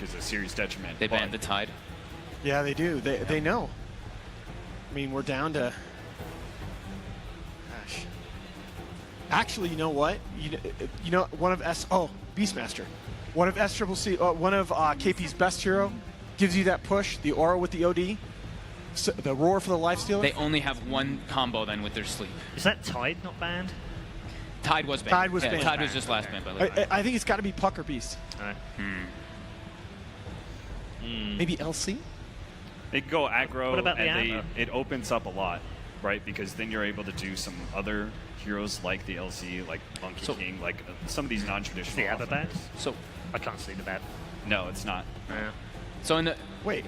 is a serious detriment. They banned the Tide. Yeah, they do. They know. I mean, we're down to... Gosh. Actually, you know what? You know, one of Beastmaster. One of one of KP's best hero gives you that push, the aura with the OD, so the roar for the lifestealer. They only have one combo then with their sleep. Is that Tide not banned? Tide was banned. Tide was banned. Tide was just last banned by the way. I think it's got to be Puck or Beast. Alright. Maybe LC? They go aggro, What about the and aggro? it opens up a lot, right? Because then you're able to do some other heroes like the LC, like Monkey King, like some of these non-traditional. The Abba bad? So I can't see the bad. No, it's not. Yeah. So in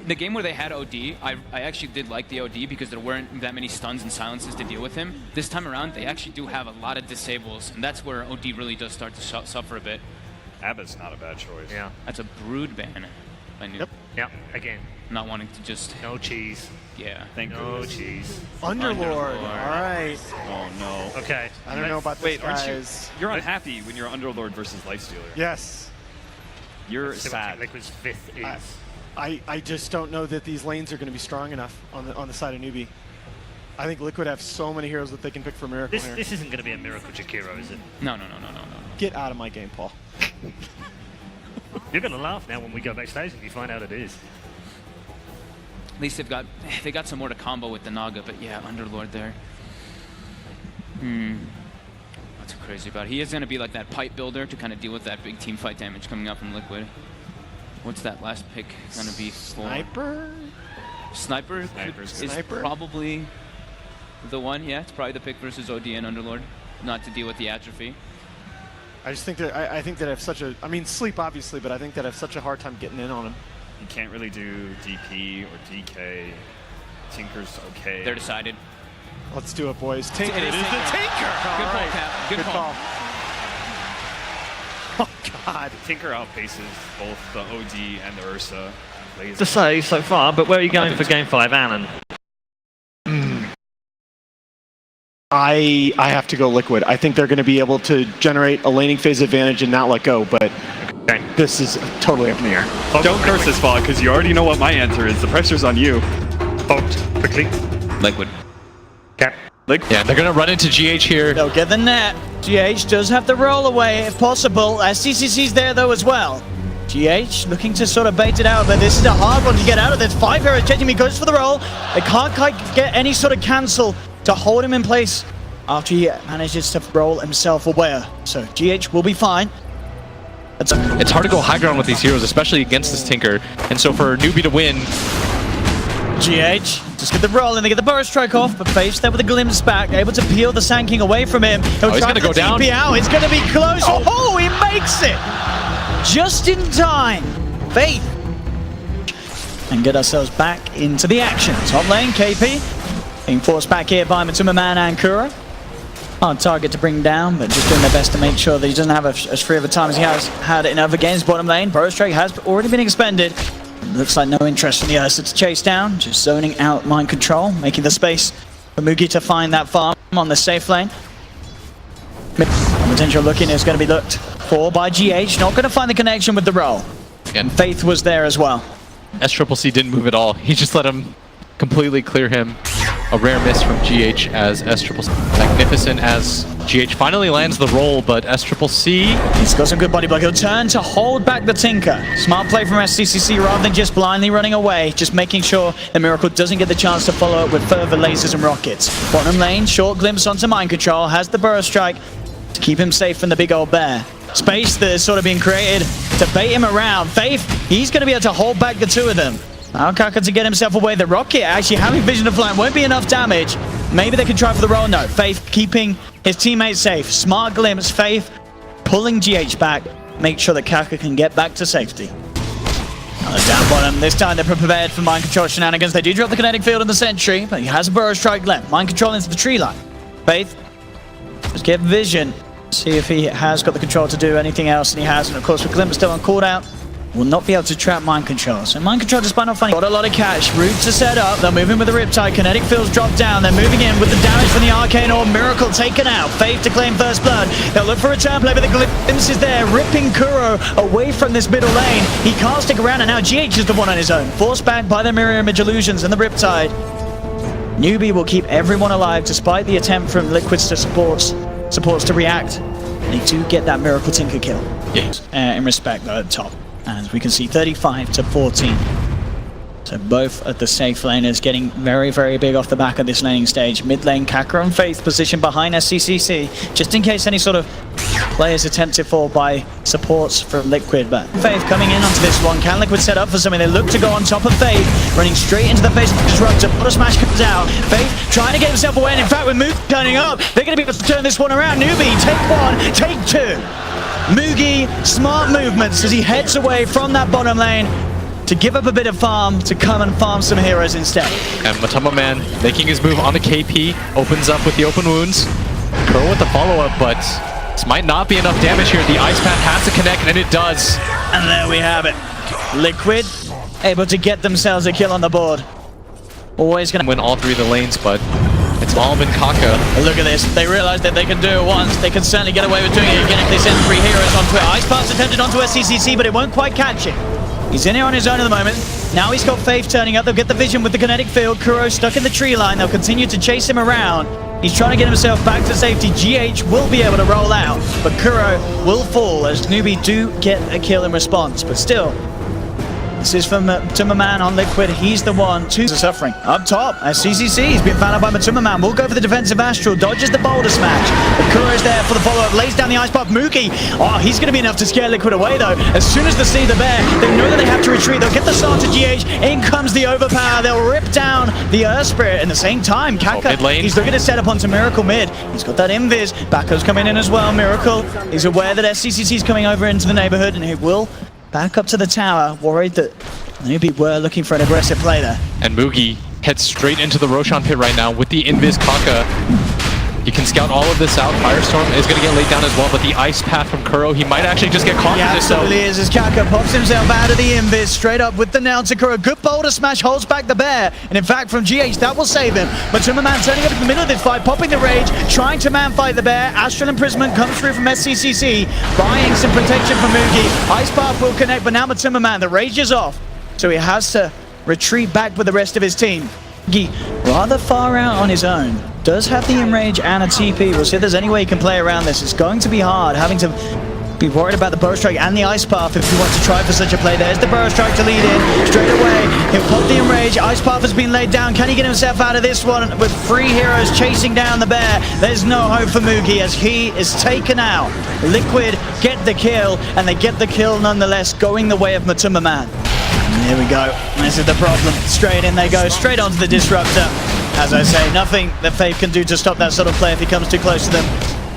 the game where they had OD, I actually did like the OD because there weren't that many stuns and silences to deal with him. This time around, they actually do have a lot of disables, and that's where OD really does start to suffer a bit. Abba's not a bad choice. Yeah. That's a brood ban. I knew. Yep. Yeah. Again. Not wanting to just. No cheese. Yeah. Thank No goodness. cheese. Underlord. All right. Oh no. Okay. I don't know about this, Wait, aren't guys. you're unhappy when you're Underlord versus Lifestealer. Yes. You're See what sad. Liquid's 5th is. I just don't know that these lanes are going to be strong enough on the side of NEWBEE. I think Liquid have so many heroes that they can pick for Miracle here. This isn't going to be a Miracle Jakiro, is it? No. Get out of my game, Paul. You're going to laugh now when we go backstage and you find out it is. At least they got some more to combo with the Naga, but yeah, Underlord there. What's crazy about it? He is going to be like that pipe builder to kind of deal with that big team fight damage coming out from Liquid. What's that last pick going to be for? Sniper is probably the one. Yeah, it's probably the pick versus OD and Underlord, not to deal with the atrophy. I just think that I think that I have such a. I mean, sleep obviously, but I think that I have such a hard time getting in on him. You can't really do DP or DK. Tinker's okay. They're decided. Let's do it, boys. Tinker. It is the Tinker. Good call, Cap. Good call. Oh God. Tinker outpaces both the OD and the Ursa. To say so far, but where are you going for Game 5, Alan? I have to go Liquid. I think they're going to be able to generate a laning phase advantage and not let go, but this is totally up in the air. Don't curse this ball, because you already know what my answer is. The pressure's on you. Vote quickly. Liquid. Cap. Yeah, they're going to run into GH here. They'll get the net. GH does have the roll away if possible. SCCC's there though as well. GH looking to sort of bait it out, but this is a hard one to get out of this. 5 heroes chasing me, goes for the roll. They can't quite get any sort of cancel to hold him in place after he manages to roll himself away. So GH will be fine. It's hard to go high ground with these heroes, especially against this Tinker. And so for NEWBEE to win, GH just get the roll and they get the burst strike off, but Faith's there with a glimpse back, able to peel the Sand King away from him. He'll he's try gonna to go down. TP out. It's going to be close. Oh, he makes it just in time. Faith. And get ourselves back into the action. Top lane, KP being forced back here by Matuma Man and Kura. Hard target to bring down, but just doing their best to make sure that he doesn't have as free of a time as he has had in other games. Bottom lane, burst strike has already been expended. Looks like no interest from the Ursa to chase down, just zoning out mind control, making the space for Mugi to find that farm on the safe lane. Potential looking is going to be looked for by GH, not going to find the connection with the roll. again, Faith was there as well. SCCC didn't move at all. He just let him completely clear him. A rare miss from GH as SCCC. Magnificent as GH finally lands the roll, but SCCC... He's got some good body block. He'll turn to hold back the Tinker. Smart play from SCCC rather than just blindly running away. Just making sure the Miracle doesn't get the chance to follow up with further lasers and rockets. Bottom lane, short glimpse onto mind control. Has the burst strike to keep him safe from the big old bear. Space that is sort of being created to bait him around. Faith, he's going to be able to hold back the two of them. Alkaka to get himself away. The rocket actually having vision of flying won't be enough damage. Maybe they can try for the roll. No, Faith keeping his teammates safe. Smart glimpse. Faith pulling GH back. Make sure that Kaka can get back to safety. Down bottom. This time they're prepared for mind control shenanigans. They do drop the kinetic field on the sentry, but he has a burrow strike left. Mind control into the tree line. Faith, just get vision. See if he has got the control to do anything else, and he has. And of course, with Glimpse still on cooldown, will not be able to trap Mind Control. So Mind Control, despite not finding, got a lot of cash. Roots are set up. They're moving with the Riptide. Kinetic Fields drop down. They're moving in with the damage from the Arcane Orb. Miracle taken out. Faith to claim first blood. They'll look for a return play, but the glimpse is there, ripping Kuro away from this middle lane. He can't stick around, and now GH is the one on his own. Forced back by the Mirror Image Illusions and the Riptide. NEWBEE will keep everyone alive despite the attempt from Liquid's to supports to react. They do get that Miracle Tinker kill. Yes. In respect, though, at top. As we can see, 35-14. So both of the safe laners getting very, very big off the back of this laning stage. Mid lane, Kakra and Faith positioned behind SCCC, just in case any sort of play is attempted for by supports from Liquid. But Faith coming in onto this one. Can Liquid set up for something? They look to go on top of Faith, running straight into the face of the Disruptor. Auto Smash comes out. Faith trying to get himself away, and in fact, with Moog turning up, they're going to be able to turn this one around. NEWBEE, take one, take two. Moogie, smart movements as he heads away from that bottom lane to give up a bit of farm to come and farm some heroes instead. And Matuma Man making his move on the KP, opens up with the open wounds. Kuro with the follow-up, but this might not be enough damage here. The Ice Path has to connect, and it does. And there we have it. Liquid able to get themselves a kill on the board. Always gonna win all three of the lanes, but it's all been Kaka. Look at this. They realize that they can do it once. They can certainly get away with doing it again if they send 3 heroes onto it. Ice Path's attempted onto SCCC, but it won't quite catch it. He's in here on his own at the moment. Now he's got Faith turning up. They'll get the vision with the kinetic field. Kuro stuck in the tree line. They'll continue to chase him around. He's trying to get himself back to safety. GH will be able to roll out, but Kuro will fall as NEWBEE do get a kill in response. But still, this is from Matuma Man on Liquid. He's the one to suffering. Up top, as CCC, he's been found out by Matuma Man. Will go for the defensive Astral, dodges the Boulder Smash. But Kuro's there for the follow-up, lays down the Ice Pop. Moogie, oh, he's going to be enough to scare Liquid away, though. As soon as they see the bear, they know that they have to retreat. They'll get the start to GH. In comes the Overpower. They'll rip down the Earth Spirit. At the same time, Kaka, he's looking to set up onto Miracle mid. He's got that Invis. Backups coming in as well. Miracle is aware that SCCC is coming over into the neighborhood, and he will back up to the tower, worried that NEWBEE were looking for an aggressive play there. And Moogie heads straight into the Roshan pit right now with the Invis Kaka. He can scout all of this out. Firestorm is going to get laid down as well, but the Ice Path from Kuro, he might actually just get caught for this, though. Absolutely is, as Kaka pops himself out of the Invis, straight up with the nail to Kuro. Good Boulder Smash holds back the bear, and in fact, from GH, that will save him. Matuma Man turning up in the middle of this fight, popping the Rage, trying to man-fight the bear. Astral Imprisonment comes through from SCCC, buying some protection from Moogie. Ice Path will connect, but now Matuma Man, the Rage is off, so he has to retreat back with the rest of his team. Moogie, rather far out on his own, does have the Enrage and a TP. We'll see if there's any way he can play around this. It's going to be hard, having to be worried about the Burrow Strike and the Ice Path if you want to try for such a play. There's the Burrow Strike to lead in. Straight away, he'll pop the Enrage. Ice Path has been laid down. Can he get himself out of this one with 3 heroes chasing down the bear? There's no hope for Moogie as he is taken out. Liquid get the kill, and they get the kill nonetheless, going the way of Matuma Man. And here we go. This is the problem. Straight in they go, straight onto the Disruptor. As I say, nothing that Faith can do to stop that sort of play if he comes too close to them.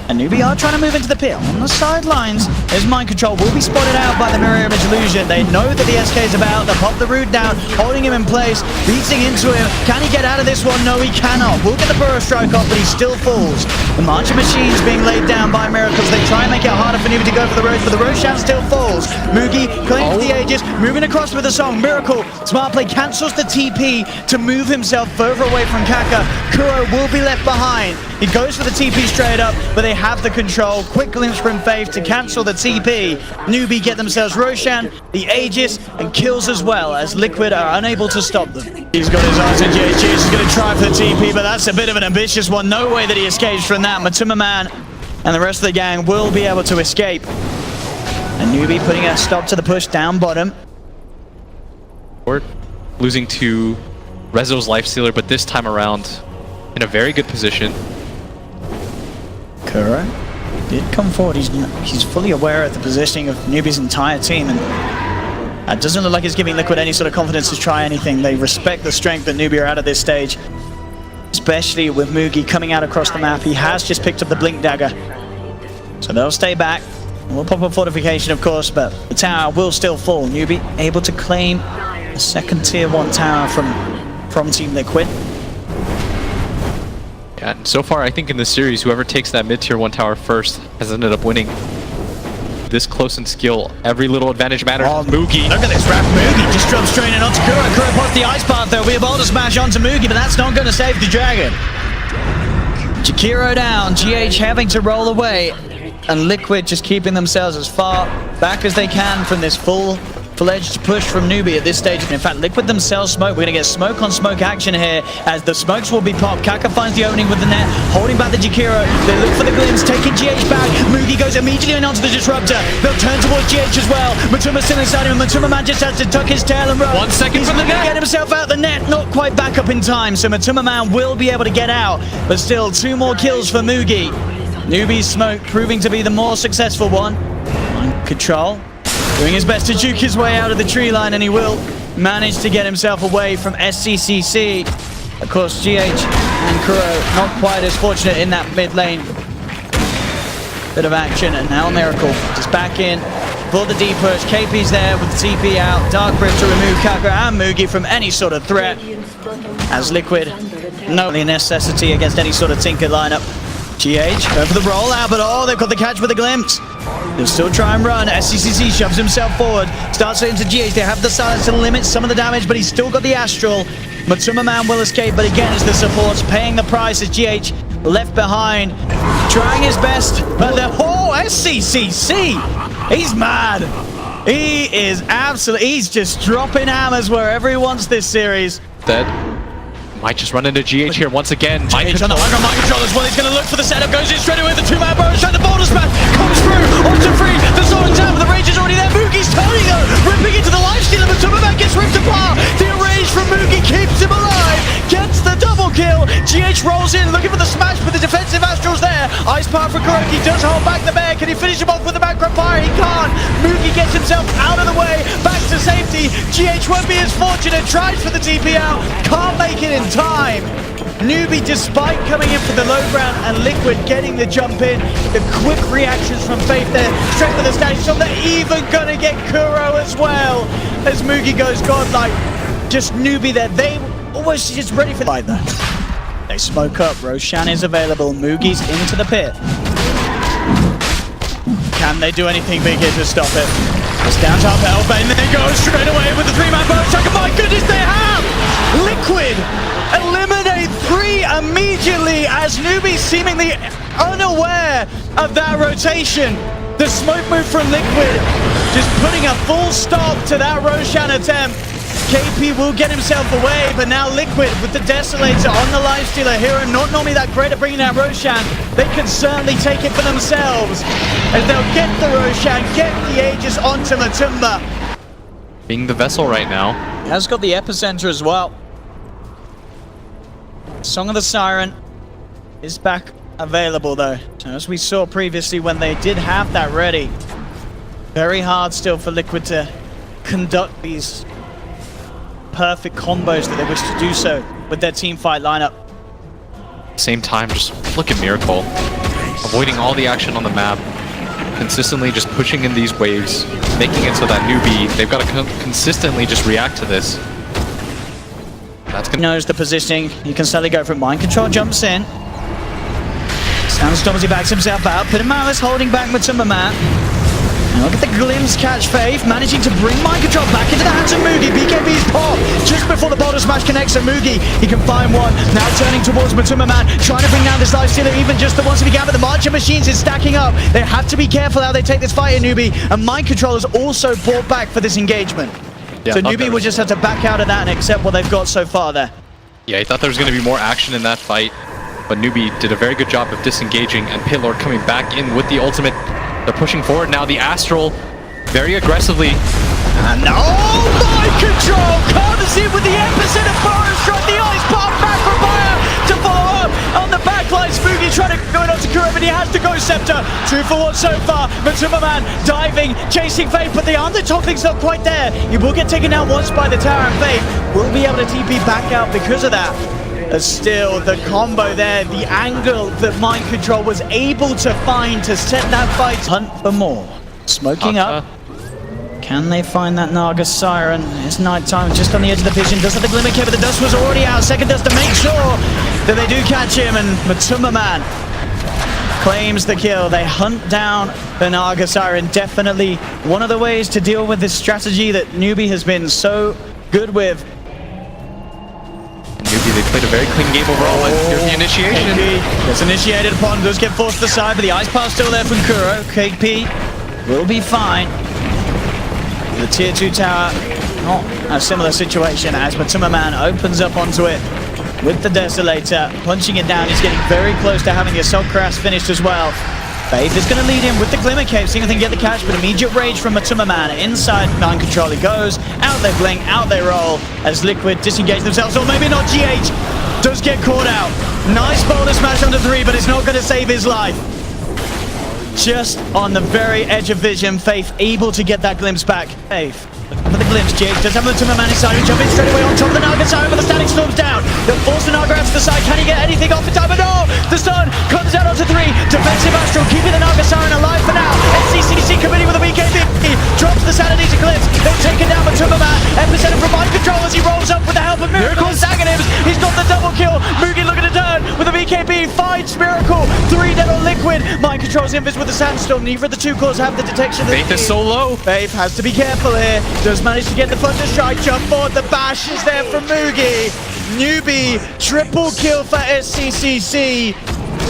And NEWBEE are trying to move into the pit. On the sidelines, his Mind Control will be spotted out by the Mirror Image Illusion. They know that the SK is about. They pop the Root down, holding him in place, beating into him. Can he get out of this one? No, he cannot. We'll get the Burrow Strike off, but he still falls. The Marching Machine's being laid down by Miracles. They try and make it harder for NEWBEE to go for the Roach, but the Roshan still falls. Moogie claims the Aegis, moving across with the song. Miracle, smart play, cancels the TP to move himself further away from Kaka. Kuro will be left behind. He goes for the TP straight up, but they have the control. Quick glimpse from Faith to cancel the TP. NEWBEE get themselves Roshan, the Aegis, and kills as well, as Liquid are unable to stop them. He's got his eyes on GH. He's going to try for the TP, but that's a bit of an ambitious one. No way that he escapes from that. Matuma Man and the rest of the gang will be able to escape. And NEWBEE putting a stop to the push down bottom. Losing to Rezo's Lifestealer, but this time around in a very good position. Kuro did come forward. He's fully aware of the positioning of NEWBEE's entire team, and it doesn't look like it's giving Liquid any sort of confidence to try anything. They respect the strength that NEWBEE are at this stage, especially with Moogie coming out across the map. He has just picked up the Blink Dagger, so they'll stay back. We'll pop a fortification, of course, but the tower will still fall. NEWBEE able to claim a second tier 1 tower from Team Liquid. And so far, I think in this series, whoever takes that mid-tier 1 tower first has ended up winning. This close in skill, every little advantage matters. Oh, Moogie. Look at this, Raph Moogie just drops straight in onto Kuro. Kuro pops the ice path. There'll be a boulder smash onto Moogie, but that's not going to save the Dragon. Jakiro down, GH having to roll away, and Liquid just keeping themselves as far back as they can from this full-fledged push from NEWBEE at this stage. In fact, Liquid themselves smoke. We're going to get smoke on smoke action here as the smokes will be popped. Kaka finds the opening with the net, holding back the Jakiro. They look for the glimpse, taking GH back. Moogie goes immediately onto the disruptor. They'll turn towards GH as well. Matuma still inside him. Matuma Man just has to tuck his tail and run. 1 second from the net. Get himself out the net, not quite back up in time. So Matuma Man will be able to get out, but still 2 more kills for Moogie. NEWBEE's smoke proving to be the more successful one. Mind control. Doing his best to juke his way out of the tree line, and he will manage to get himself away from SCCC. Of course, GH and Kuro not quite as fortunate in that mid lane. Bit of action, and now Miracle just back in for the deep push. KP's there with the TP out. Dark Rift to remove Kaka and Moogie from any sort of threat. As Liquid, no necessity against any sort of Tinker lineup. GH going for the rollout, but oh, they've got the catch with a glimpse. They'll still try and run. SCCC shoves himself forward, starts it into GH. They have the silence to limit some of the damage, but he's still got the Astral. Matuma Man will escape, but again, it's the supports paying the price as GH left behind, trying his best. But the whole SCCC, he's mad. He is absolutely, he's just dropping hammers wherever he wants this series. Dead. Might just run into GH here once again. GH on the high ground, mind control as well. He's going to look for the setup, goes in straight away with the 2-man burrow shot. The boulder smash comes through onto free. The zone's down, but the rage is already there. Moogie's turning though, ripping into the lifestealer, but Matuma gets ripped apart. The rage from Moogie keeps him alive, gets the double kill. GH rolls in, looking for the smash, but the defensive Astral's there. Ice Path for Kuroki does hold back the bear. Can he finish him off with the background fire? He can't. Moogie gets himself out of the way, back to safety. GH won't be as fortunate, tries for the TP out, can't make it in time. NEWBEE, despite coming in for the low ground and Liquid getting the jump in, the quick reactions from Faith there, straight for the standing shot. They're even gonna get Kuro as well as Moogie goes godlike. Just NEWBEE there, they almost just ready for fight though. They smoke up, Roshan is available, Moogie's into the pit. Can they do anything big here to stop it? It's down top Elbane, then they go straight away with the 3-man bow strike. My goodness, they have! Liquid eliminate 3 immediately as NEWBEE seemingly unaware of that rotation. The smoke move from Liquid just putting a full stop to that Roshan attempt. KP will get himself away, but now Liquid with the Desolator on the lifestealer hero, not normally that great at bringing down Roshan. They can certainly take it for themselves as they'll get the Roshan, get the Aegis onto Matuma. Being the vessel right now. Has got the epicenter as well. Song of the Siren is back available though. So as we saw previously when they did have that ready, very hard still for Liquid to conduct these perfect combos that they wish to do so with their team fight lineup. Same time, just look at Miracle. Avoiding all the action on the map. Consistently just pushing in these waves. Making it so that NEWBEE, they've got to consistently just react to this. That's gonna knows the positioning. He can suddenly go from mind control, jumps in. Sandstorms, he backs himself out. Pitamalis holding back Matuma Man. And look at the glimpse catch Faith, managing to bring mind control back into the hands of Moogie. BKB's pop just before the boulder smash connects, and Moogie, he can find one. Now turning towards Matuma Man, trying to bring down this lifestealer, even just the ones that he can, but the Marcher Machines is stacking up. They have to be careful how they take this fight in NEWBEE, and mind control is also brought back for this engagement. Yeah, so NEWBEE will just have to back out of that and accept what they've got so far there. Yeah, he thought there was going to be more action in that fight, but NEWBEE did a very good job of disengaging, and Pitlord coming back in with the ultimate. They're pushing forward now, the Astral, very aggressively. And oh, mind control! Courtesy with the epicenter forest strike, the ice pop back from fire to follow up on the backline. Spooky trying to go in onto Kuro, but he has to go Scepter. 2 for 1 so far. Matuma Man diving, chasing Faith, but the undertop thing's not quite there. He will get taken out once by the tower, and Faith will be able to TP back out because of that. Still, the combo there, the angle that Mind Control was able to find to set that fight. Hunt for more. Smoking up. Can they find that Naga Siren? It's nighttime, just on the edge of the vision. Does have the glimmer care, but the dust was already out. Second dust to make sure that they do catch him, and Matuma Man claims the kill. They hunt down the Naga Siren. Definitely one of the ways to deal with this strategy that NEWBEE has been so good with. NEWBEE, they played a very clean game overall. Here's the initiation. KP gets initiated upon, does get forced to the side, but the ice power still there from Kuro. KP will be fine. The tier 2 tower, not a similar situation as Matuma opens up onto it with the Desolator, punching it down. He's getting very close to having the Assault Crash finished as well. Faith is going to lead him with the Glimmer Cape, seeing if they can get the catch, but immediate rage from Matuma. Inside, Mind Control he goes. Out they blink, out they roll, as Liquid disengage themselves, or maybe not. GH does get caught out. Nice boulder smash onto 3, but it's not going to save his life. Just on the very edge of vision, Faith able to get that glimpse back. Faith looking for the glimpse. GH does have Matuma inside, who jump in straight away on top of the Naga Siren, but the static storms down. They'll force the Naga out to the side. Can he get anything off in time? But no! The stun comes out onto 3. Defensive Astral keeping the Naga Siren alive for now. SCCC committing with a BKB. Drops the Sanity Eclipse. They've taken down Matuma. Epicenter from Mind Control as he rolls up with the help of Miracle and Sagonims. He's got the double kill. Mugi looking to turn with a BKB. Finds Miracle. 3 dead on Liquid. Mind Control's invis with the Sandstorm. Neither of the two cores have the detection. Faith is so low. Faith has to be careful here. Does manage to get the Thunder Strike. Jump forward. The bash is there from Mugi. NEWBEE, triple kill for SCCC.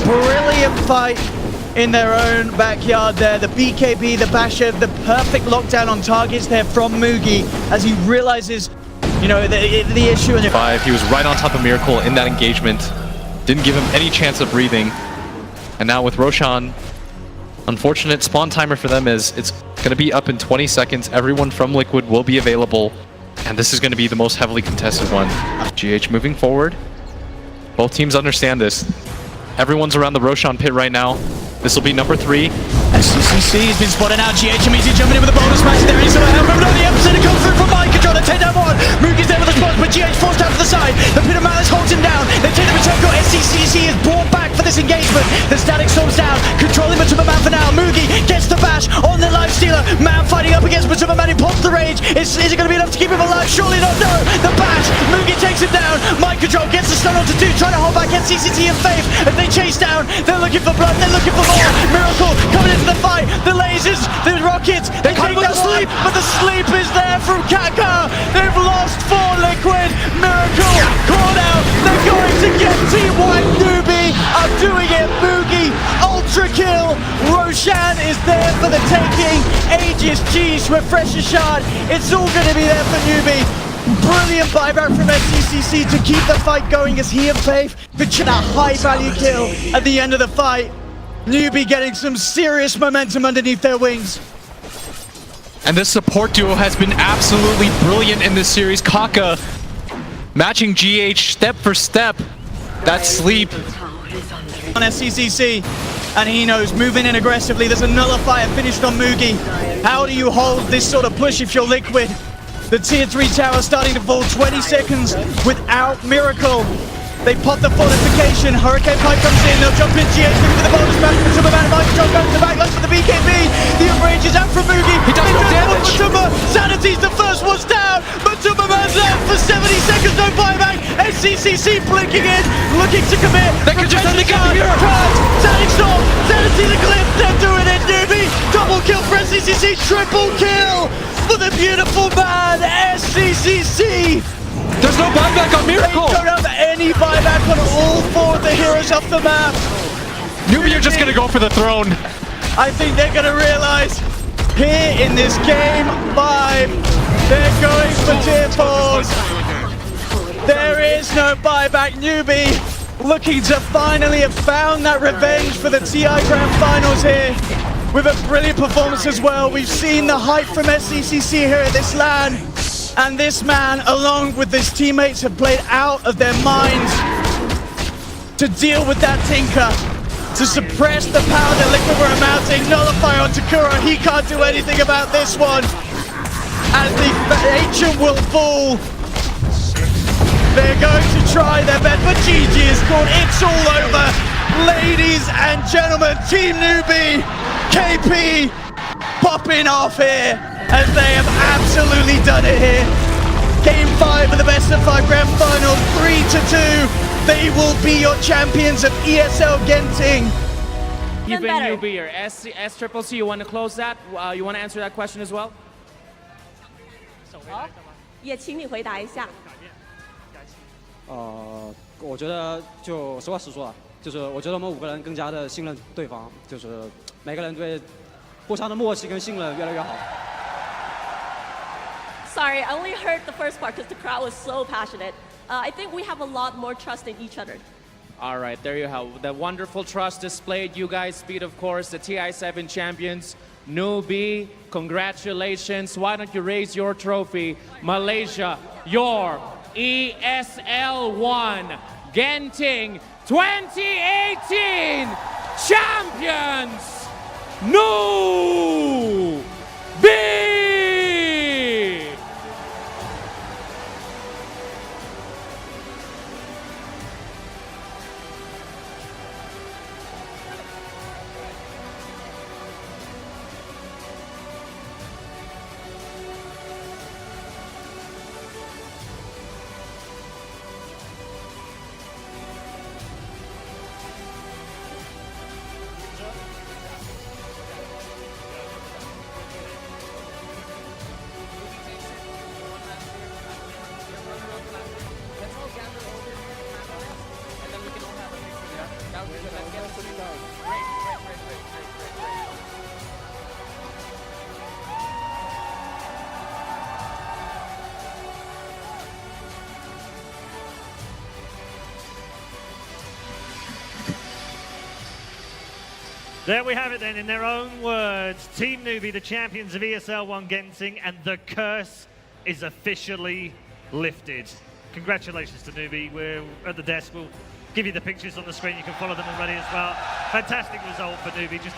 Brilliant fight in their own backyard there. The BKB, the basher, the perfect lockdown on targets there from Mugi as he realizes, you know, the issue. 5, he was right on top of Miracle in that engagement. Didn't give him any chance of breathing. And now with Roshan, unfortunate spawn timer for them is it's going to be up in 20 seconds. Everyone from Liquid will be available. And this is going to be the most heavily contested one. GH moving forward. Both teams understand this. Everyone's around the Roshan pit right now. This will be number 3. SCCC has been spotted out. GH immediately jumping in with a bonus smash there. He's going to help him. No, the Epicenter comes through from Mind Control. They take down 1. Mugi's there with the spot, but GH forced out to the side. The Pit of Malice holds him down. They take the return goal. SCCC is brought back for this engagement. The static storms down, controlling Matuma for now. Mugi gets the bash on the life stealer. Man fighting up against Matuma. He pops the rage. Is it going to be enough to keep him alive? Surely not. No. The bash. Mugi takes him down. Mind Control gets the stun onto 2, trying to hold back SCCC and Faith as they chase down. They're looking for blood. They're looking for more. Miracle coming into the fight. The lasers, the rockets. They take that sleep, but the sleep is there from Kaka. They've lost 4 Liquid. Miracle caught out. They're going to get Team White. NEWBEE are doing it. Mugi ultra kill. Roshan is there for the taking. Aegis, G's, Refresher Shard. It's all going to be there for NEWBEE. Brilliant buyback from SCCC to keep the fight going as he and Faith pitching a high value kill at the end of the fight. NEWBEE getting some serious momentum underneath their wings. And this support duo has been absolutely brilliant in this series. Kaka matching GH step for step. That sleep. On SCCC, and he knows moving in aggressively. There's a nullifier finished on Mugi. How do you hold this sort of push if you're Liquid? The tier 3 tower starting to fall 20 seconds without Miracle. They pop the fortification. Hurricane Pipe comes in. They'll jump in. GH looking for the bonus match. Matuma Mind Control goes to the back. Looks for the BKB. The enrage is out from Mugi. He does no damage. Matuma. Sanity's the first one's down. Matuma left for 70 seconds. No buyback. SCCC blinking in. Looking to commit. They could just end the game here. Static Storm. Sanity the clip. They're doing it. NEWBEE. Double kill for SCCC. Triple kill for the beautiful man. SCCC. There's no buyback on Miracle. They don't have any buyback on all 4 of the heroes off the map. NEWBEE are just going to go for the throne. I think they're going to realize here in this game 5, they're going for tier 4s. There is no buyback. NEWBEE looking to finally have found that revenge for the TI Grand Finals here with a brilliant performance as well. We've seen the hype from SCCC here at this LAN. And this man, along with his teammates, have played out of their minds to deal with that Tinker, to suppress the power that Liquid were mounting. Nullify on Takuro, he can't do anything about this one. As the Ancient will fall, they're going to try their best, but GG is called. It's all over. Ladies and gentlemen, Team NEWBEE, KP popping off here, as they have absolutely done it here. Game 5 of the best of 5 grand final, 3-2. They will be your champions of ESL Genting. Even better. NEWBEE or SCCC, you want to close that? You want to answer that question as well? 好，也请你回答一下。我觉得就实话实说啊，就是我觉得我们5个人更加的信任对方，就是每个人对互相的默契跟信任越来越好。Sorry, I only heard the first part because the crowd was so passionate. I think we have a lot more trust in each other. All right, there you have the wonderful trust displayed. You guys beat, of course, the TI7 champions, NEWBEE. Congratulations. Why don't you raise your trophy? Malaysia, your ESL 1 Genting 2018 champions, NEWBEE. There we have it then, in their own words. Team NEWBEE, the champions of ESL 1 Genting, and the curse is officially lifted. Congratulations to NEWBEE. We're at the desk. We'll give you the pictures on the screen. You can follow them already as well. Fantastic result for NEWBEE. Just